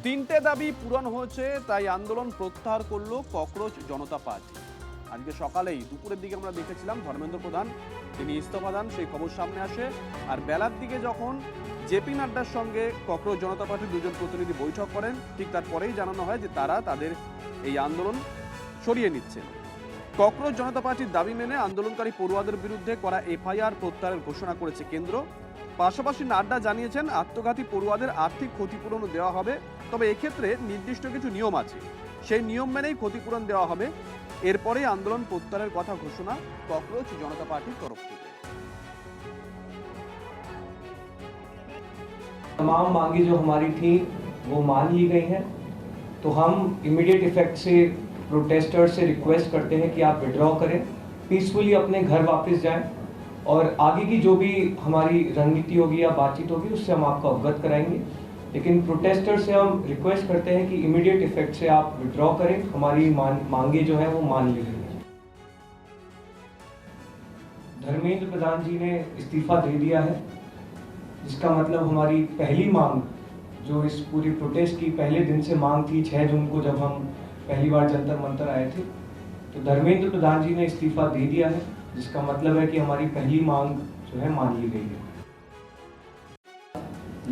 তিনটে দাবি পূরণ হয়েছে, তাই আন্দোলন প্রত্যাহার করলো ককরোচ জনতা পার্টি। আজকে সকালেই দুপুরের দিকে আমরা দেখেছিলাম ধর্মেন্দ্র প্রধান তিনি ইস্তফা দেন, সেই খবর সামনে আসে। আর বেলার দিকে যখন জেপি নাড্ডার সঙ্গে ককরোচ জনতা পার্টির দুজন প্রতিনিধি বৈঠক করেন, ঠিক তারপরেই জানানো হয় যে তারা তাদের এই আন্দোলন সরিয়ে নিচ্ছেন। ককরোচ জনতা পার্টির দাবি মেনে আন্দোলনকারী পড়ুয়াদের বিরুদ্ধে করা এফআইআর প্রত্যাহারের ঘোষণা করেছে কেন্দ্র। পাশাপাশি নাড্ডা জানিয়েছেন আত্মঘাতী পড়ুয়াদের আর্থিক ক্ষতিপূরণও দেওয়া হবে, তবে এক্ষেত্রে নির্দিষ্ট কিছু নিয়ম আছে, সেই নিয়ম মেনেই ক্ষতিপূরণ দেওয়া হবে। এরপরেই আন্দোলন প্রত্যাহারের কথা ঘোষণা ককরোচ জনতা পার্টির তরফ থেকে। तमाम मांगे जो हमारी थी वो मान ली गई हैं, तो हम इमीडिएट इफेक्ट से प्रोटेस्टर्स से रिक्वेस्ट करते हैं कि आप विड्रॉ करें, पीसफुली अपने घर वापस जाएं और आगे की जो भी हमारी रणनीति होगी या बातचीत होगी उससे हम आपको अवगत कराएंगे। लेकिन प्रोटेस्टर से हम रिक्वेस्ट करते हैं कि इमीडिएट इफेक्ट से आप विड्रॉ करें, हमारी मांगे जो है वो मान ली गई है। धर्मेंद्र प्रधान जी ने इस्तीफा दे दिया है, जिसका मतलब हमारी पहली मांग जो इस पूरी प्रोटेस्ट की पहले दिन से मांग थी, 6 जून को जब हम पहली बार जंतर मंतर आए थे, तो धर्मेंद्र प्रधान जी ने इस्तीफा दे दिया है, जिसका मतलब है कि हमारी पहली मांग जो है मान ली गई है।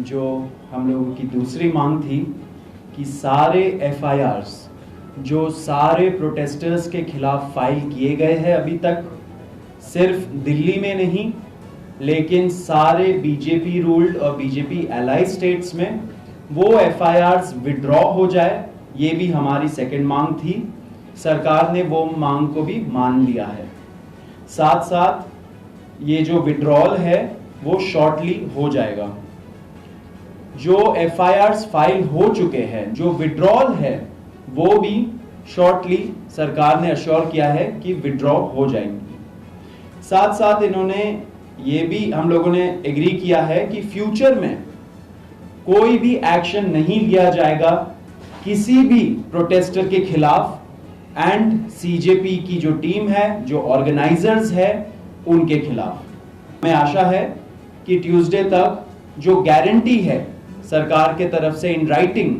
जो हम लोगों की दूसरी मांग थी कि सारे एफआईआर्स जो सारे प्रोटेस्टर्स के खिलाफ फाइल किए गए हैं अभी तक, सिर्फ दिल्ली में नहीं लेकिन सारे बीजेपी रूल्ड और बीजेपी एलाई स्टेट्स में वो एफआईआर्स विड्रॉ हो जाए, ये भी हमारी सेकंड मांग थी। सरकार ने वो मांग को भी मान लिया है। साथ साथ ये जो विड्रॉल है वो शॉर्टली हो जाएगा। जो एफआईआर्स फाइल हो चुके हैं, जो विड्रॉल है वो भी शॉर्टली सरकार ने अश्योर किया है कि विड्रॉ हो जाएंगी। साथ साथ इन्होंने ये भी हम लोगों ने एग्री किया है कि फ्यूचर में कोई भी एक्शन नहीं लिया जाएगा किसी भी प्रोटेस्टर के खिलाफ, एंड सीजेपी की जो टीम है, जो ऑर्गेनाइजर्स है, उनके खिलाफ। हमें आशा है कि ट्यूसडे तक जो गारंटी है सरकार के तरफ से इन राइटिंग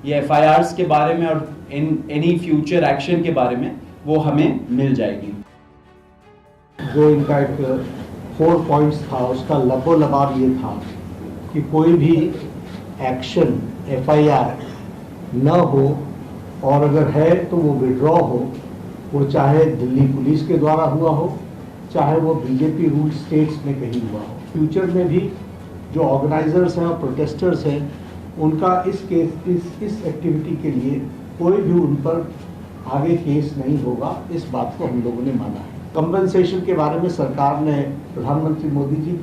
ये एफआईआर्स के बारे में और इन एनी फ्यूचर एक्शन के बारे में वो हमें मिल जाएगी। जो इनका एक 4 पॉइंट्स था, उसका लबोलबाब ये था कि कोई भी एक्शन एफआईआर न हो, और अगर है तो वो विड्रॉ हो, वो चाहे दिल्ली पुलिस के द्वारा हुआ हो, चाहे वो बीजेपी रूल स्टेट्स में कहीं हुआ हो। फ्यूचर में भी जो ऑर्गेनाइजर्स हैं और प्रोटेस्टर्स हैं, उनका इस एक्टिविटी के लिए कोई भी उन पर आगे केस नहीं होगा, इस बात को हम लोगों ने माना है। कंपनसेशन के बारे में सरकार ने, प्रधानमंत्री मोदी जी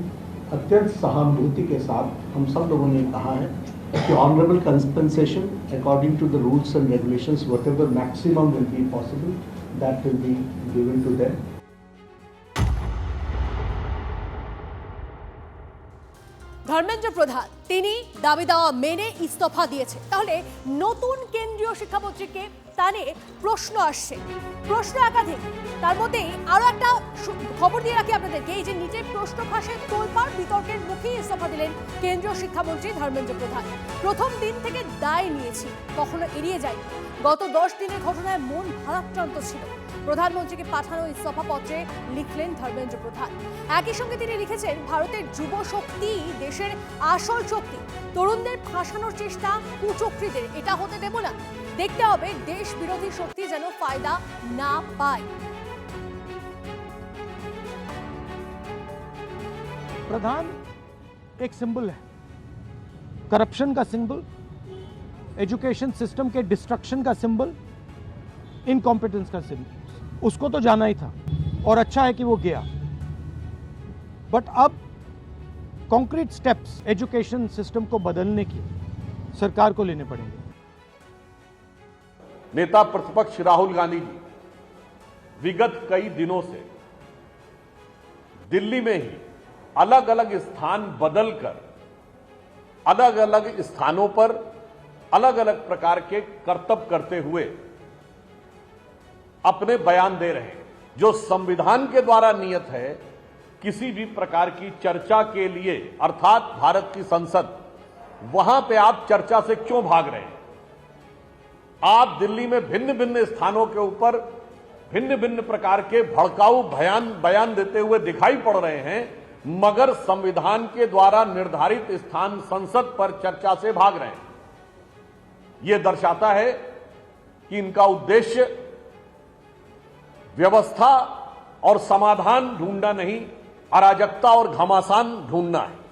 अत्यंत सहानुभूति के साथ हम सब लोगों ने कहा है कि honourable compensation according to the rules and regulations, whatever maximum will be possible, that will be given to them. Dharmendra Pradhan তিনি দাবি দেওয়া মেনে ইস্তফা দিয়েছে, তাহলে নতুন কেন্দ্রীয় শিক্ষামন্ত্রীকে তা নিয়ে প্রশ্ন আসছে, প্রশ্ন একাধিক। তার মধ্যেই আরো একটা খবর দিয়ে রাখি আপনাদেরকে, এই যে নিজের প্রশ্ন ফাঁসের তোলপাড় বিতর্কের মুখে ইস্তফা দিলেন কেন্দ্রীয় শিক্ষামন্ত্রী ধর্মেন্দ্র প্রধান। প্রথম দিন থেকে দায় নিয়েছি, কখনো এড়িয়ে যাই। গত 10 দিনের ঘটনায় মন ভারাক্রান্ত ছিল। প্রধানমন্ত্রীকে পাঠানো ইস্তফা পত্রে লিখলেন ধর্মেন্দ্র প্রধান। একই সঙ্গে তিনি লিখেছেন, ভারতের যুব শক্তি দেশের আসল শক্তি, তরুণদের ফাঁসানোর চেষ্টা কুচক্রীদের এটা হতে দেব না। দেখতে হবে দেশ বিরোধী শক্তি যেন ফায়দা না পায়। प्रधान एक सिंबल है, करप्शन का सिंबल, एजुकेशन सिस्टम के डिस्ट्रक्शन का सिंबल, इनकॉम्पिटेंस का सिंबल। उसको तो जाना ही था और अच्छा है कि वो गया, बट अब कॉन्क्रीट स्टेप्स एजुकेशन सिस्टम को बदलने की सरकार को लेने पड़ेंगे। नेता प्रतिपक्ष राहुल गांधी जी विगत कई दिनों से दिल्ली में ही अलग अलग स्थान बदलकर अलग अलग स्थानों पर अलग अलग प्रकार के कर्तव्य करते हुए अपने बयान दे रहे हैं। जो संविधान के द्वारा नियत है, किसी भी प्रकार की चर्चा के लिए, अर्थात भारत की संसद, वहां पे आप चर्चा से क्यों भाग रहे हैं? आप दिल्ली में भिन्न भिन्न स्थानों के ऊपर भिन्न भिन्न प्रकार के भड़काऊ बयान देते हुए दिखाई पड़ रहे हैं, मगर संविधान के द्वारा निर्धारित स्थान संसद पर चर्चा से भाग रहे हैं। यह दर्शाता है कि इनका उद्देश्य व्यवस्था और समाधान ढूंढना नहीं, अराजकता और घमासान ढूंढना है।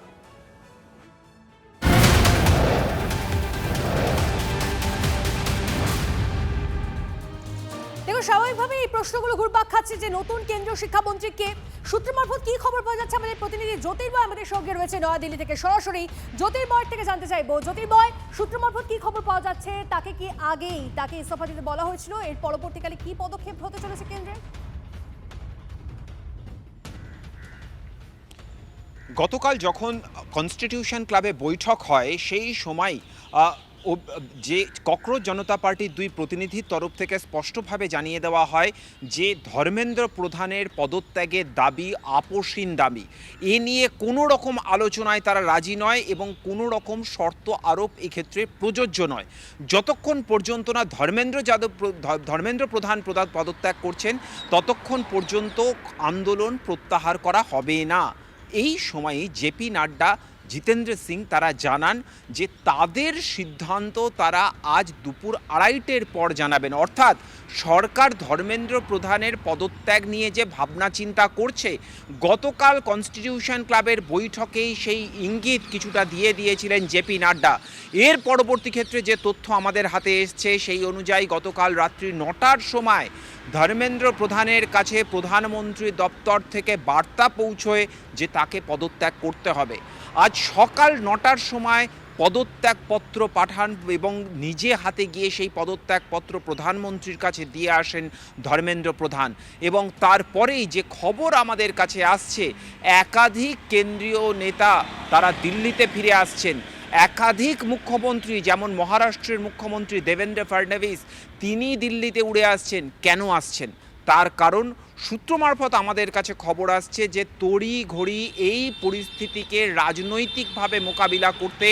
দেখো, স্বাভাবিকভাবে এই প্রশ্নগুলো ঘুরপাক খাচ্ছে যে নতুন কেন্দ্রীয় শিক্ষামন্ত্রীকে সূত্র মারফত কি খবর পাওয়া যাচ্ছে। আমাদের প্রতিনিধি জ্যোতির্ময় আমাদের সঙ্গে রয়েছে নয়াদিল্লি থেকে সরাসরি। জ্যোতির্ময় থেকে জানতে চাইবো, জ্যোতির্ময়, সূত্র মারফত কি খবর পাওয়া যাচ্ছে? তাকে কি আগেই তাকে ইস্তফা দিতে বলা হয়েছিল? এর পরবর্তীকালে কি পদক্ষেপ হতে চলেছে কেন্দ্রে? গতকাল যখন কনস্টিটিউশন ক্লাবে বৈঠক হয় সেই সময় যে ককরোচ জনতা পার্টির দুই প্রতিনিধির তরফ থেকে স্পষ্টভাবে জানিয়ে দেওয়া হয় যে ধর্মেন্দ্র প্রধানের পদত্যাগের দাবি আপোষহীন দাবি। এ নিয়ে কোনো রকম আলোচনায় তারা রাজি নয় এবং কোনো রকম শর্ত আরোপ এক্ষেত্রে প্রযোজ্য নয়। যতক্ষণ পর্যন্ত না ধর্মেন্দ্র প্রধান পদত্যাগ করছেন ততক্ষণ পর্যন্ত আন্দোলন প্রত্যাহার করা হবে না। এই সময়ে জেপি নাড্ডা, জিতেন্দ্র সিং তারা জানান যে তাদের সিদ্ধান্ত তারা আজ দুপুর 2:30টার পর জানাবেন। অর্থাৎ সরকার ধর্মেন্দ্র প্রধানের পদত্যাগ নিয়ে যে ভাবনা চিন্তা করছে, গতকাল কনস্টিটিউশন ক্লাবের বৈঠকেই সেই ইঙ্গিত কিছুটা দিয়ে দিয়েছিলেন জেপি নাড্ডা। এর পরবর্তী ক্ষেত্রে যে তথ্য আমাদের হাতে এসছে সেই অনুযায়ী গতকাল রাত্রি 9টার সময় ধর্মেন্দ্র প্রধানের কাছে প্রধানমন্ত্রী দপ্তর থেকে বার্তা পৌঁছয় যে তাকে পদত্যাগ করতে হবে। আজ সকাল 9টার সময় পদত্যাগপত্র পাঠান এবং নিজে হাতে গিয়ে সেই পদত্যাগপত্র প্রধানমন্ত্রীর কাছে দিয়ে আসেন ধর্মেন্দ্র প্রধান। এবং তারপরেই যে খবর আমাদের কাছে আসছে, একাধিক কেন্দ্রীয় নেতা তারা দিল্লিতে ফিরে আসছেন। একাধিক মুখ্যমন্ত্রী, যেমন মহারাষ্ট্রের মুখ্যমন্ত্রী দেবেন্দ্র ফডনভিস, তিনি দিল্লিতে উড়ে আসছেন। কেন আসছেন তার কারণ সূত্র মারফত আমাদের কাছে খবর আসছে যে তড়িঘড়ি এই পরিস্থিতিকে রাজনৈতিকভাবে মোকাবিলা করতে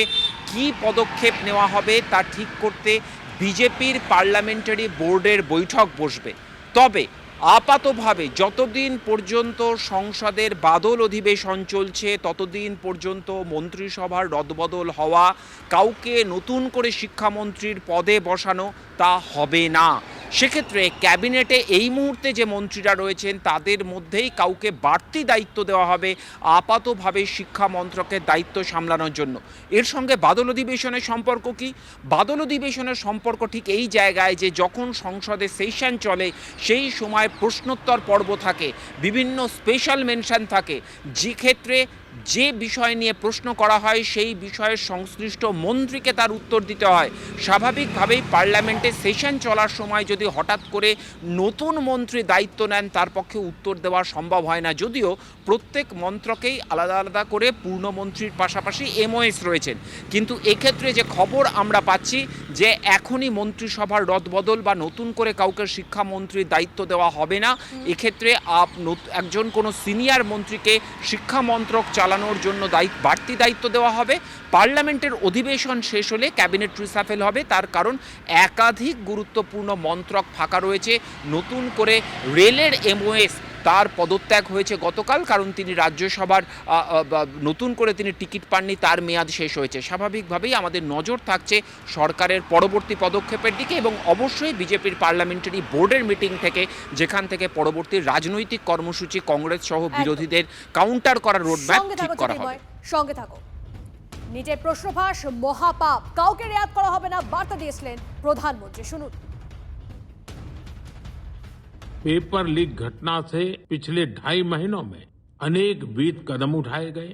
কী পদক্ষেপ নেওয়া হবে তা ঠিক করতে বিজেপির পার্লামেন্টারি বোর্ডের বৈঠক বসবে। তবে আপাতভাবে যতদিন পর্যন্ত সংসদের বাদল অধিবেশন চলছে ততদিন পর্যন্ত মন্ত্রিসভার রদবদল হওয়া, কাউকে নতুন করে শিক্ষামন্ত্রীর পদে বসানো তা হবে না। সেক্ষেত্রে ক্যাবিনেটে এই মুহূর্তে যে মন্ত্রীরা রয়েছেন তাদের মধ্যেই কাউকে বাড়তি দায়িত্ব দেওয়া হবে আপাতভাবে শিক্ষা মন্ত্রকের দায়িত্ব সামলানোর জন্য। এর সঙ্গে বাদল অধিবেশনের সম্পর্ক কি? বাদল অধিবেশনের সম্পর্ক ঠিক এই জায়গায় যে যখন সংসদে সেশন চলে সেই সময় প্রশ্নোত্তর পর্ব থাকে, বিভিন্ন স্পেশাল মেনশন থাকে, যে ক্ষেত্রে যে বিষয় নিয়ে প্রশ্ন করা হয় সেই বিষয়ের সংশ্লিষ্ট মন্ত্রীকে তার উত্তর দিতে হয়। স্বাভাবিকভাবেই পার্লামেন্টে সেশন চলার সময় যদি হঠাৎ করে নতুন মন্ত্রী দায়িত্ব নেন তার পক্ষে উত্তর দেওয়া সম্ভব হয় না, যদিও প্রত্যেক মন্ত্রকেই আলাদা আলাদা করে পূর্ণমন্ত্রীর পাশাপাশি এমওএস রয়েছেন। কিন্তু এক্ষেত্রে যে খবর আমরা পাচ্ছি যে এখনই মন্ত্রিসভার রদবদল বা নতুন করে কাউকে শিক্ষামন্ত্রীর দায়িত্ব দেওয়া হবে না। এক্ষেত্রে একজন কোনো সিনিয়র মন্ত্রীকে শিক্ষামন্ত্রক চালানোর জন্য বাড়তি দায়িত্ব দেওয়া হবে। পার্লামেন্টের অধিবেশন শেষ হলে ক্যাবিনেট রিসাফেল হবে, তার কারণ একাধিক গুরুত্বপূর্ণ মন্ত্রক ফাঁকা রয়েছে। নতুন করে রেলের এমওএস তার পদত্যাগ হয়েছে গতকাল, কারণ তিনি রাজ্যসভার নতুন করে তিনি টিকিট পাননি, তার মেয়াদ শেষ হয়েছে। স্বাভাবিকভাবেই আমাদের নজর থাকছে সরকারের পরবর্তী পদক্ষেপের দিকে এবং অবশ্যই বিজেপির পার্লামেন্টারি বোর্ডের মিটিং থেকে, যেখান থেকে পরবর্তী রাজনৈতিক কর্মসূচি কংগ্রেস সহ বিরোধীদের কাউন্টার করার রোডম্যাপ ঠিক করা হবে। সঙ্গে থাকো। নিজের প্রশ্নভাস মহাপাপ, কাউকে রেয়াত করা হবে না বার্তা দিয়েছিলেন প্রধানমন্ত্রী। শুনুন। पेपर लीक घटना से पिछले 2.5 महीनों में अनेक विध कदम उठाए गए,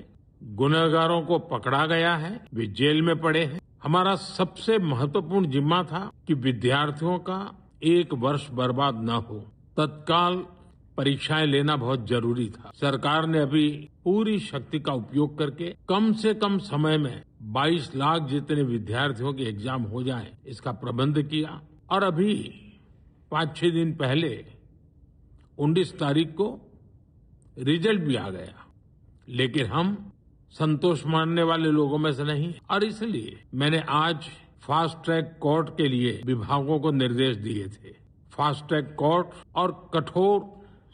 गुनहगारों को पकड़ा गया है, वे जेल में पड़े हैं। हमारा सबसे महत्वपूर्ण जिम्मा था कि विद्यार्थियों का 1 वर्ष बर्बाद न हो। तत्काल परीक्षाएं लेना बहुत जरूरी था। सरकार ने अभी पूरी शक्ति का उपयोग करके कम से कम समय में 22 लाख जितने विद्यार्थियों के एग्जाम हो जाए इसका प्रबंध किया। और अभी 5-6 दिन पहले 19 तारीख को रिजल्ट भी आ गया, लेकिन हम संतोष मानने वाले लोगों में से नहीं, और इसलिए मैंने आज फास्ट ट्रैक कोर्ट के लिए विभागों को निर्देश दिए थे। फास्ट ट्रैक कोर्ट और कठोर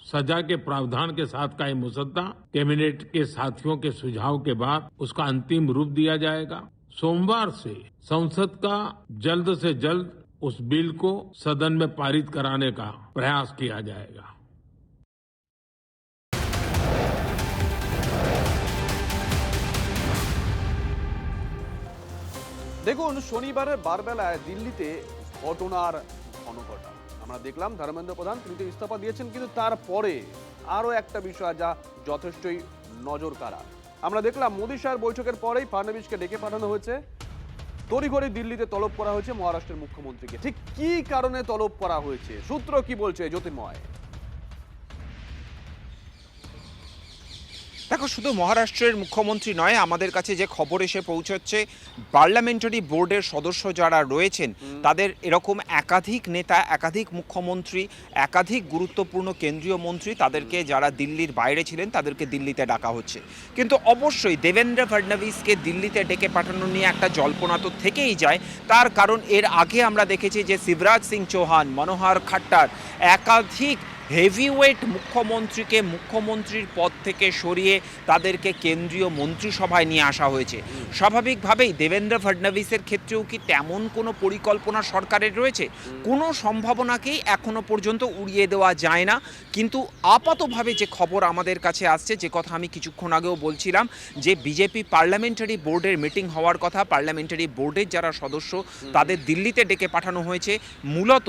सजा के प्रावधान के साथ का ये मुसद्दा कैबिनेट के साथियों के सुझाव के बाद उसका अंतिम रूप दिया जाएगा। सोमवार से संसद का जल्द से जल्द उस बिल को सदन में पारित कराने का प्रयास किया जाएगा। দেখুন, শনিবারের বারবেলায় দিল্লিতে ঘটনার ঘনঘটা আমরা দেখলাম। ধর্মেন্দ্র প্রধান তিনি তো ইস্তফা দিয়েছেন, কিন্তু তারপরে আরও একটা বিষয় যা যথেষ্টই নজর কাড়া। আমরা দেখলাম মোদী শাহের বৈঠকের পরেই ফাড়নবিসকে ডেকে পাঠানো হয়েছে, তড়িঘড়ি দিল্লিতে তলব করা হয়েছে মহারাষ্ট্রের মুখ্যমন্ত্রীকে। ঠিক কি কারণে তলব করা হয়েছে, সূত্র কি বলছে জ্যোতির্ময়? দেখো, শুধু মহারাষ্ট্রের মুখ্যমন্ত্রী নয়, আমাদের কাছে যে খবর এসে পৌঁছচ্ছে পার্লামেন্টারি বোর্ডের সদস্য যারা রয়েছেন তাদের এরকম একাধিক নেতা, একাধিক মুখ্যমন্ত্রী, একাধিক গুরুত্বপূর্ণ কেন্দ্রীয় মন্ত্রী তাদেরকে যারা দিল্লির বাইরে ছিলেন তাদেরকে দিল্লিতে ডাকা হচ্ছে। কিন্তু অবশ্যই দেবেন্দ্র ফডনবিসকে দিল্লিতে ডেকে পাঠানো নিয়ে একটা জল্পনা তো থেকেই যায়। তার কারণ এর আগে আমরা দেখেছি যে শিবরাজ সিং চৌহান, মনোহর খাট্টার একাধিক হেভিওয়েট মুখ্যমন্ত্রীকে মুখ্যমন্ত্রীর পদ থেকে সরিয়ে তাদেরকে কেন্দ্রীয় মন্ত্রিসভায় নিয়ে আসা হয়েছে। স্বাভাবিকভাবেই দেবেন্দ্র ফডনবিসের ক্ষেত্রেও কি তেমন কোনো পরিকল্পনা সরকারের রয়েছে? কোনো সম্ভাবনাকেই এখনো পর্যন্ত উড়িয়ে দেওয়া যায় না। কিন্তু আপাতভাবে যে খবর আমাদের কাছে আসছে, যে কথা আমি কিছুক্ষণ আগেও বলছিলাম, যে বিজেপি পার্লামেন্টারি বোর্ডের মিটিং হওয়ার কথা, পার্লামেন্টারি বোর্ডের যারা সদস্য তাদের দিল্লিতে ডেকে পাঠানো হয়েছে। মূলত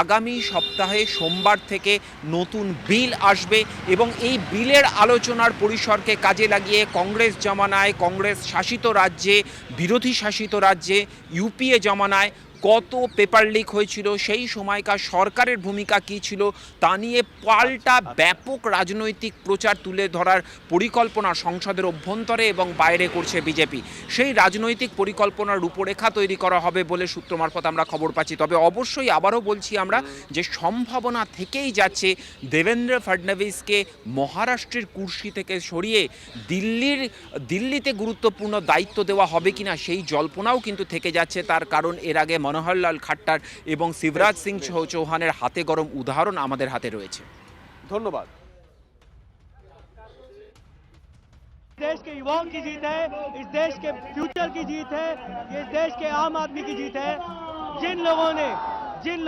আগামী সপ্তাহে সোমবার থেকে নতুন বিল আসবে এবং এই বিলের আলোচনার পরিসরকে কাজে লাগিয়ে কংগ্রেস জমানায়, কংগ্রেস শাসিত রাজ্যে, বিরোধী শাসিত রাজ্যে, ইউপিএ জমানায় কত পেপার লিক হয়েছিল, সেই সময়কার সরকারের ভূমিকা কী ছিল তা নিয়ে পাল্টা ব্যাপক রাজনৈতিক প্রচার তুলে ধরার পরিকল্পনা সংসদের অভ্যন্তরে এবং বাইরে করছে বিজেপি। সেই রাজনৈতিক পরিকল্পনার রূপরেখা তৈরি করা হবে বলে সূত্র মারফত আমরা খবর পাচ্ছি। তবে অবশ্যই আবারও বলছি আমরা যে সম্ভাবনা থেকেই যাচ্ছে দেবেন্দ্র ফডনবিসকে মহারাষ্ট্রের কুর্সি থেকে সরিয়ে দিল্লিতে গুরুত্বপূর্ণ দায়িত্ব দেওয়া হবে কিনা সেই জল্পনাও কিন্তু থেকে যাচ্ছে। তার কারণ এর আগে মনোহরলাল খাট্টার এবং শিবরাজ সিং চৌহানের হাতে গরম উদাহরণ আমাদের হাতে রয়েছে। ধন্যবাদ। देश के युवाओं की जीत है, इस देश के फ्यूचर की जीत है, ये इस देश के आम आदमी की जीत है। जिन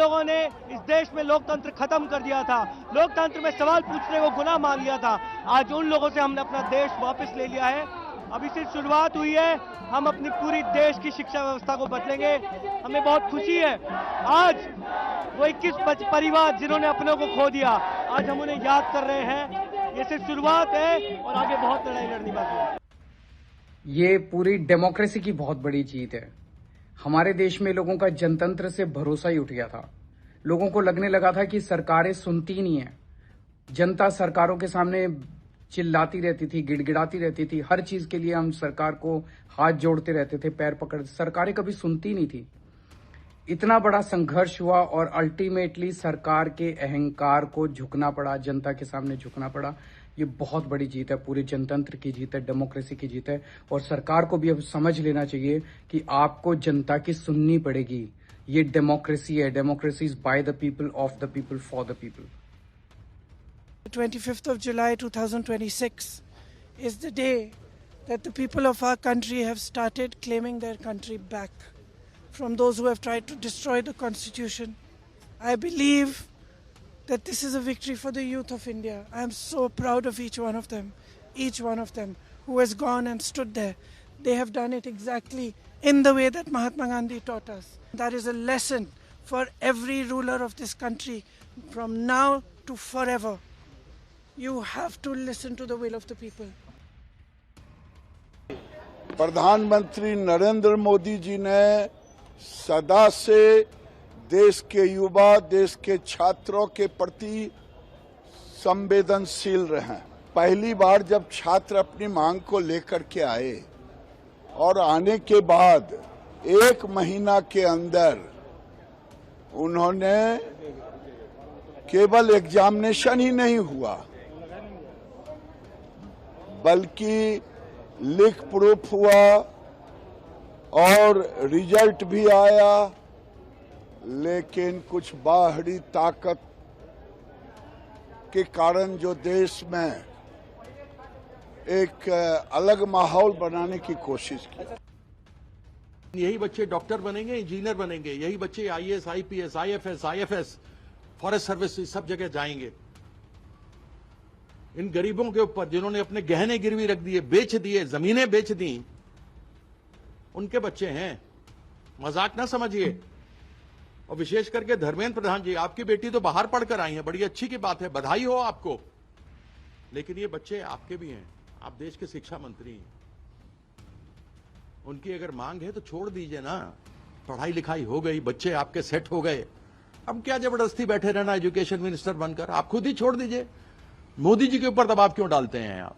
लोगों ने इस देश में लोकतंत्र खत्म कर दिया था, लोकतंत्र में सवाल पूछने को गुनाह मान लिया था, आज उन लोगों से हमने अपना देश वापस ले लिया है। अभी सिर्फ शुरुआत हुई है, हम अपनी पूरी देश की शिक्षा व्यवस्था को बदलेंगे। हमें बहुत खुशी है, आज वो 21 परिवार जिन्होंने अपनों को खो दिया, आज हम उन्हें याद कर रहे हैं। ये सिर्फ शुरुआत है और आगे बहुत लड़ाई लड़नी बाकी है। ये पूरी डेमोक्रेसी की बहुत बड़ी जीत है। हमारे देश में लोगों का जनतंत्र से भरोसा ही उठ गया था। लोगों को लगने लगा था कि सरकारें सुनती नहीं है, जनता सरकारों के सामने चिल्लाती रहती थी, गिड़गिड़ाती रहती थी। हर चीज के लिए हम सरकार को हाथ जोड़ते रहते थे, पैर पकड़ते, सरकारें कभी सुनती नहीं थी। इतना बड़ा संघर्ष हुआ और अल्टीमेटली सरकार के अहंकार को झुकना पड़ा, जनता के सामने झुकना पड़ा। ये बहुत बड़ी जीत है, पूरे जनतंत्र की जीत है, डेमोक्रेसी की जीत है। और सरकार को भी अब समझ लेना चाहिए कि आपको जनता की सुननी पड़ेगी। ये डेमोक्रेसी है, democracy is by the people, of the people, for the people. 25th of July 2026 is the day that the people of our country have started claiming their country back from those who have tried to destroy the Constitution. I believe that this is a victory for the youth of India. I am so proud of each one of them who has gone and stood there. They have done it exactly in the way that Mahatma Gandhi taught us. That is a lesson for every ruler of this country from now to forever. You have to listen to the will of the people. प्रधानमंत्री नरेंद्र मोदी जी ने सदा से देश के युवा, देश के छात्रों के प्रति संवेदनशील रहे। पहली बार जब छात्र अपनी मांग को लेकर के आए और आने के बाद 1 महीना के अंदर उन्होंने केवल एग्जामिनेशन ही नहीं हुआ बल्कि लिख प्रूफ हुआ और रिजल्ट भी आया, लेकिन कुछ बाहरी ताकत के कारण जो देश में एक अलग माहौल बनाने की कोशिश की। यही बच्चे डॉक्टर बनेंगे, इंजीनियर बनेंगे, यही बच्चे IAS, IPS, IFS, forest service सब जगह जाएंगे। इन गरीबों के ऊपर जिन्होंने अपने गहने गिरवी रख दिए, बेच दिए, जमीनें बेच दी, उनके बच्चे हैं, मजाक ना समझिए। और विशेष करके धर्मेंद्र प्रधान जी, आपकी बेटी तो बाहर पढ़कर आई है, बड़ी अच्छी की बात है, बधाई हो आपको, लेकिन ये बच्चे आपके भी हैं, आप देश के शिक्षा मंत्री हैं। उनकी अगर मांग है तो छोड़ दीजिए ना, पढ़ाई लिखाई हो गई, बच्चे आपके सेट हो गए, अब क्या जबरदस्ती बैठे रहना एजुकेशन मिनिस्टर बनकर, आप खुद ही छोड़ दीजिए। मोदी जी के ऊपर दबाव क्यों डालते हैं आप?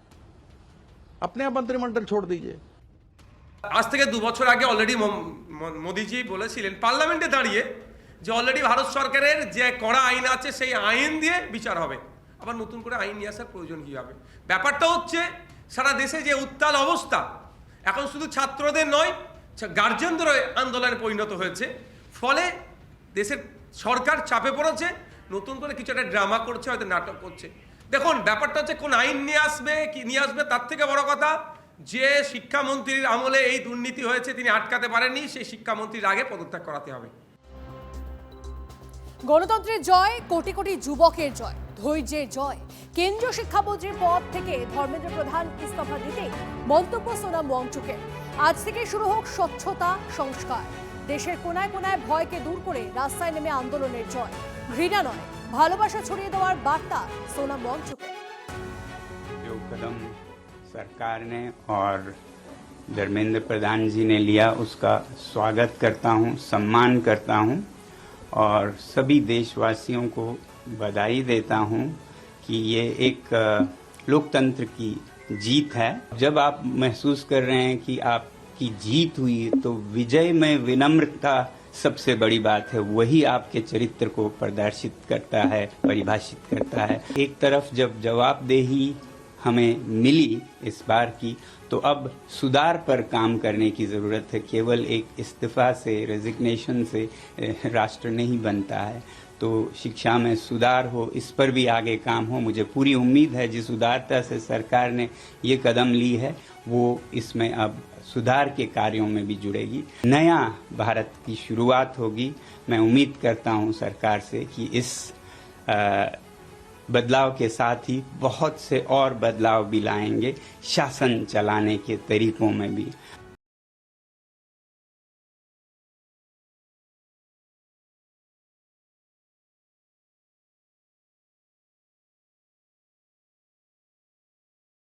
अपने आप मंत्रिमंडल छोड़ दीजिए। আজ থেকে 2 বছর আগে অলরেডি মোদিজি বলেছিলেন পার্লামেন্টে দাঁড়িয়ে যে অলরেডি ভারত সরকারের যে কড়া আইন আছে সেই আইন দিয়ে বিচার হবে, আবার নতুন করে আইন নিয়ে আসার প্রয়োজন কি হবে? ব্যাপারটা হচ্ছে সারা দেশে যে উত্তাল অবস্থা, এখন শুধু ছাত্রদের নয় গার্জিয়ানদেরও আন্দোলনে পরিণত হয়েছে, ফলে দেশের সরকার চাপে পড়েছে, নতুন করে কিছু একটা ড্রামা করছে, হয়তো নাটক করছে। দেখুন ব্যাপারটা হচ্ছে কোন আইন নিয়ে আসবে কি নিয়ে আসবে তার থেকে বড় কথা যে শিক্ষামন্ত্রীর আমলে এই দুর্নীতি হয়েছে তিনি আটকাতে পারেননি, সেই শিক্ষামন্ত্রীর আগে পদত্যাগ করাতে হবে। গণতন্ত্রের জয়, কোটি কোটি যুবকের জয়, ধৈর্যের জয়। কেন্দ্রীয় শিক্ষামন্ত্রীর পদ থেকে ধর্মেন্দ্র প্রধান ইস্তফা দিতে মন্তব্য সোনাম ওয়াংচুকের। আজ থেকে শুরু হোক স্বচ্ছতা সংস্কার, দেশের কোনায় কোনায় ভয়কে দূর করে রাস্তায় নেমে আন্দোলনের জয়। ঘৃণা নয়, ভালোবাসা ছড়িয়ে দেওয়ার বার্তা সোনাম ওয়াংচুকের। जो कदम सरकार ने और धर्मेंद्र प्रधान जी ने लिया उसका स्वागत करता हूं, सम्मान करता हूं और सभी देशवासियों को बधाई देता हूं कि ये एक लोकतंत्र की जीत है। जब आप महसूस कर रहे हैं कि आपकी जीत हुई तो विजय में विनम्रता सबसे बड़ी बात है, वही आपके चरित्र को प्रदर्शित करता है, परिभाषित करता है। एक तरफ जब जवाबदेही हमें मिली इस बार की, तो अब सुधार पर काम करने की जरूरत है। केवल एक इस्तीफा से, रेजिग्नेशन से राष्ट्र नहीं बनता है, तो शिक्षा में सुधार हो, इस पर भी आगे काम हो। मुझे पूरी उम्मीद है जिस उदारता से सरकार ने ये कदम ली है वो इसमें अब सुधार के कार्यों में भी जुड़ेगी, नया भारत की शुरुआत होगी। मैं उम्मीद करता हूं सरकार से कि इस बदलाव के साथ ही बहुत से और बदलाव भी लाएंगे, शासन चलाने के तरीकों में भी।